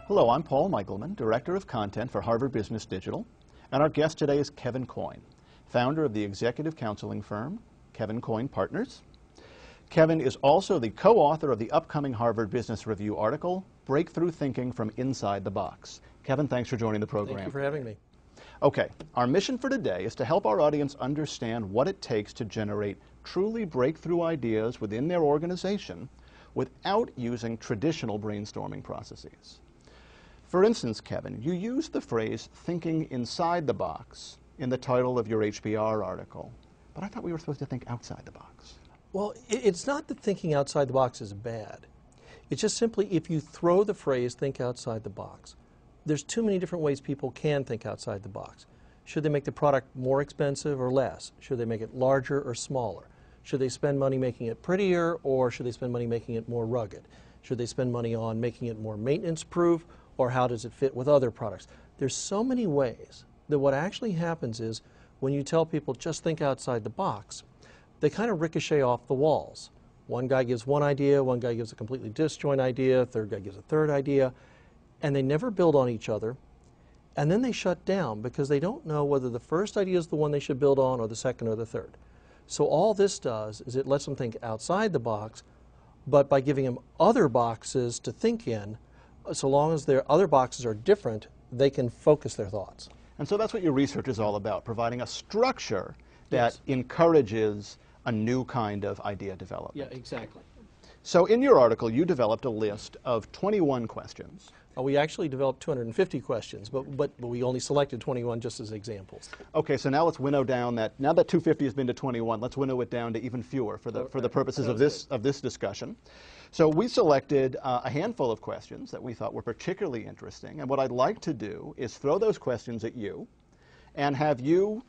Hello, I'm Paul Michelman, Director of Content for Harvard Business Digital, and our guest today is Kevin Coyne, founder of the executive counseling firm, Coyne Partners. Kevin is also the co-author of the upcoming Harvard Business Review article, Breakthrough Thinking from Inside the Box. Kevin, thanks for joining the program. Thank you for having me. Okay, our mission for today is to help our audience understand what it takes to generate truly breakthrough ideas within their organization without using traditional brainstorming processes. For instance, Kevin, you used the phrase thinking inside the box in the title of your HBR article, but I thought we were supposed to think outside the box. Well, it's not that thinking outside the box is bad. It's just simply if you throw the phrase think outside the box, there's too many different ways people can think outside the box. Should they make the product more expensive or less? Should they make it larger or smaller? Should they spend money making it prettier, or should they spend money making it more rugged? Should they spend money on making it more maintenance-proof, or how does it fit with other products? There's so many ways that what actually happens is when you tell people just think outside the box, they kind of ricochet off the walls. One guy gives one idea, one guy gives a completely disjoint idea, a third guy gives a third idea, and they never build on each other, and then they shut down because they don't know whether the first idea is the one they should build on or the second or the third. So all this does is it lets them think outside the box, but by giving them other boxes to think in, so long as their other boxes are different, they can focus their thoughts. And so that's what your research is all about, providing a structure that encourages a new kind of idea development. Yeah, exactly. So in your article, you developed a list of 21 questions. We actually developed 250 questions, but we only selected 21 just as examples. Okay, so now let's winnow down that. Now that 250 has been to 21, let's winnow it down to even fewer for the purposes of this discussion. So we selected a handful of questions that we thought were particularly interesting, and what I'd like to do is throw those questions at you and have you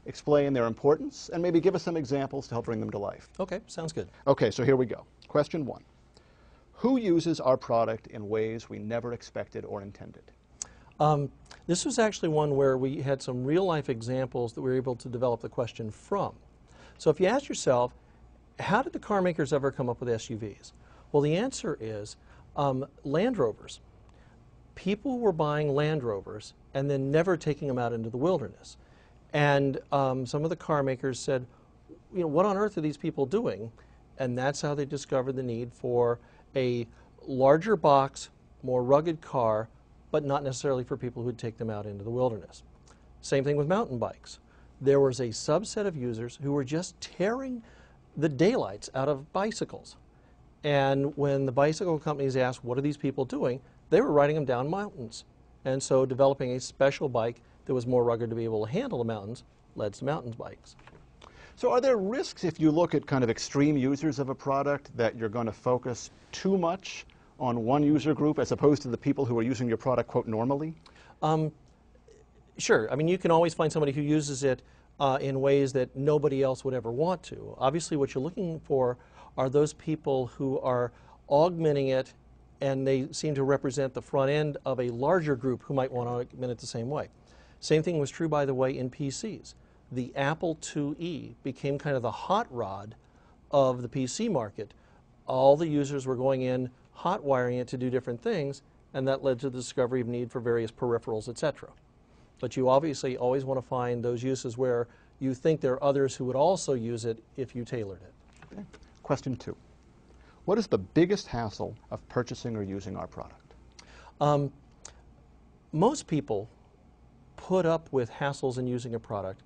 explain their importance and maybe give us some examples to help bring them to life. Okay, sounds good. Okay, so here we go. Question 1. Who uses our product in ways we never expected or intended? This was actually one where we had some real-life examples that we were able to develop the question from. So if you ask yourself, how did the car makers ever come up with SUVs? Well, the answer is Land Rovers. People were buying Land Rovers and then never taking them out into the wilderness. And some of the car makers said, you know, what on earth are these people doing? And that's how they discovered the need for a larger box, more rugged car, but not necessarily for people who'd take them out into the wilderness. Same thing with mountain bikes. There was a subset of users who were just tearing the daylights out of bicycles. And when the bicycle companies asked, what are these people doing? They were riding them down mountains. And so developing a special bike that was more rugged to be able to handle the mountains led to mountain bikes. So are there risks if you look at kind of extreme users of a product that you're going to focus too much on one user group as opposed to the people who are using your product, quote, normally? Sure. I mean, you can always find somebody who uses it in ways that nobody else would ever want to. Obviously, what you're looking for are those people who are augmenting it, and they seem to represent the front end of a larger group who might want to augment it the same way. Same thing was true, by the way, in PCs. The Apple IIe became kind of the hot rod of the PC market. All the users were going in, hot wiring it to do different things, and that led to the discovery of need for various peripherals, etc. But you obviously always want to find those uses where you think there are others who would also use it if you tailored it. Okay. Question 2. What is the biggest hassle of purchasing or using our product? Most people put up with hassles in using a product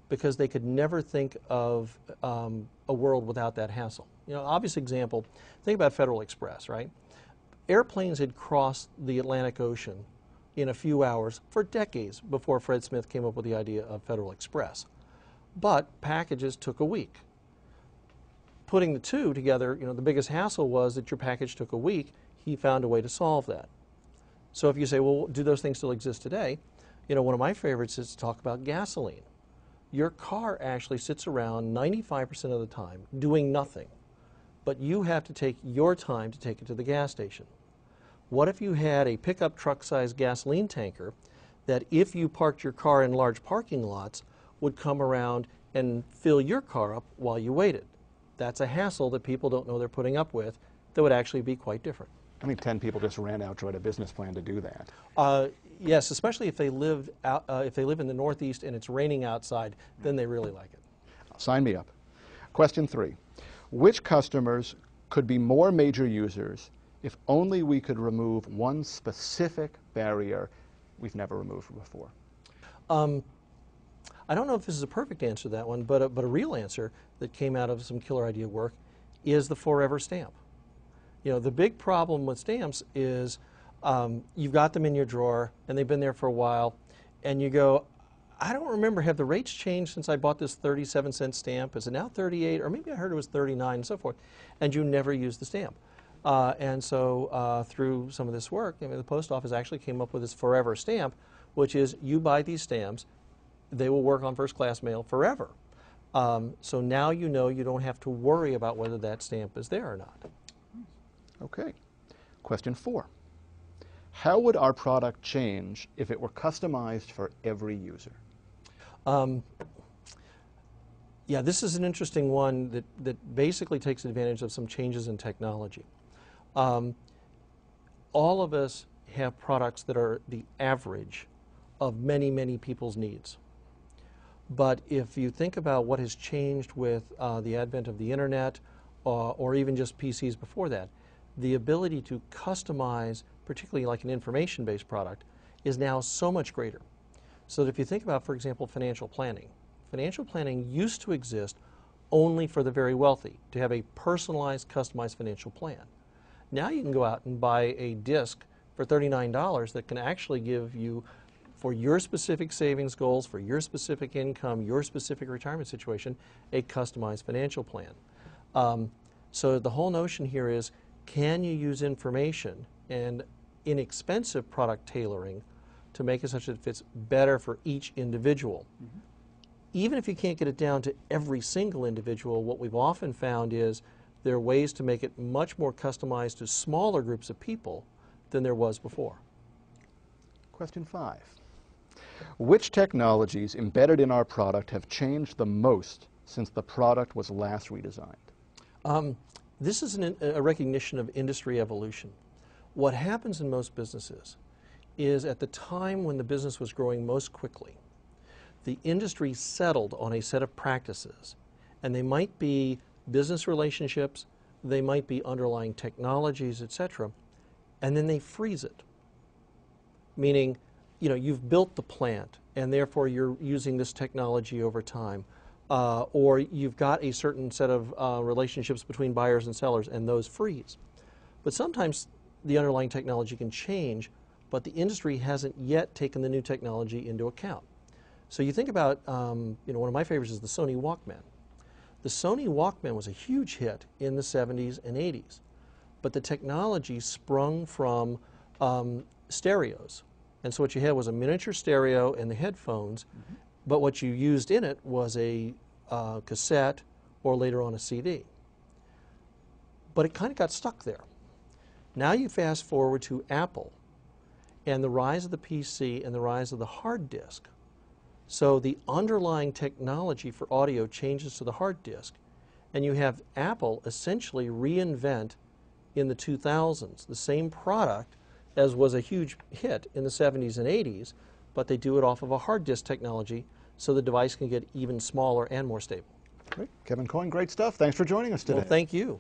because they could never think of a world without that hassle. You know, obvious example, think about Federal Express, right? Airplanes had crossed the Atlantic Ocean in a few hours for decades before Fred Smith came up with the idea of Federal Express. But packages took a week. Putting the two together, you know, the biggest hassle was that your package took a week. He found a way to solve that. So if you say, well, do those things still exist today? You know, one of my favorites is to talk about gasoline. Your car actually sits around 95% of the time doing nothing, but you have to take your time to take it to the gas station. What if you had a pickup truck-sized gasoline tanker that if you parked your car in large parking lots would come around and fill your car up while you waited. That's a hassle that people don't know they're putting up with that would actually be quite different. I mean, 10 people just ran out to write a business plan to do that. Yes, especially if they live in the Northeast and it's raining outside, then they really like it. Sign me up. Question 3. Which customers could be more major users if only we could remove one specific barrier we've never removed before? I don't know if this is a perfect answer to that one, but a real answer that came out of some killer idea work is the forever stamp. You know, the big problem with stamps is you've got them in your drawer and they've been there for a while, and you go, I don't remember, have the rates changed since I bought this 37-cent stamp? Is it now 38? Or maybe I heard it was 39 and so forth. And you never use the stamp. And so through some of this work, I mean, the post office actually came up with this forever stamp, which is you buy these stamps, they will work on first-class mail forever. So now you know you don't have to worry about whether that stamp is there or not. Okay. Question 4. How would our product change if it were customized for every user? Yeah, this is an interesting one that basically takes advantage of some changes in technology. All of us have products that are the average of many, many people's needs. But if you think about what has changed with the advent of the internet or even just PCs before that, the ability to customize, particularly like an information-based product, is now so much greater. So that if you think about, for example, financial planning used to exist only for the very wealthy, to have a personalized, customized financial plan. Now you can go out and buy a disc for $39 that can actually give you, for your specific savings goals, for your specific income, your specific retirement situation, a customized financial plan. So the whole notion here is, can you use information and inexpensive product tailoring to make it such that it fits better for each individual? Mm-hmm. Even if you can't get it down to every single individual, what we've often found is there are ways to make it much more customized to smaller groups of people than there was before. Question 5. Which technologies embedded in our product have changed the most since the product was last redesigned? This is a recognition of industry evolution. What happens in most businesses is at the time when the business was growing most quickly, the industry settled on a set of practices, and they might be business relationships, they might be underlying technologies, etc., and then they freeze it. Meaning, you know, you've built the plant, and therefore you're using this technology over time. Or you've got a certain set of relationships between buyers and sellers, and those freeze. But sometimes the underlying technology can change, but the industry hasn't yet taken the new technology into account. So you think about, you know, one of my favorites is the Sony Walkman. The Sony Walkman was a huge hit in the 70s and 80s, but the technology sprung from stereos. And so what you had was a miniature stereo and the headphones, mm-hmm. but what you used in it was a cassette or later on a CD. But it kind of got stuck there. Now you fast forward to Apple and the rise of the PC and the rise of the hard disk. So the underlying technology for audio changes to the hard disk, and you have Apple essentially reinvent in the 2000s the same product as was a huge hit in the 70s and 80s, but they do it off of a hard disk technology so the device can get even smaller and more stable. Great. Kevin Coyne, great stuff. Thanks for joining us today. Well, thank you.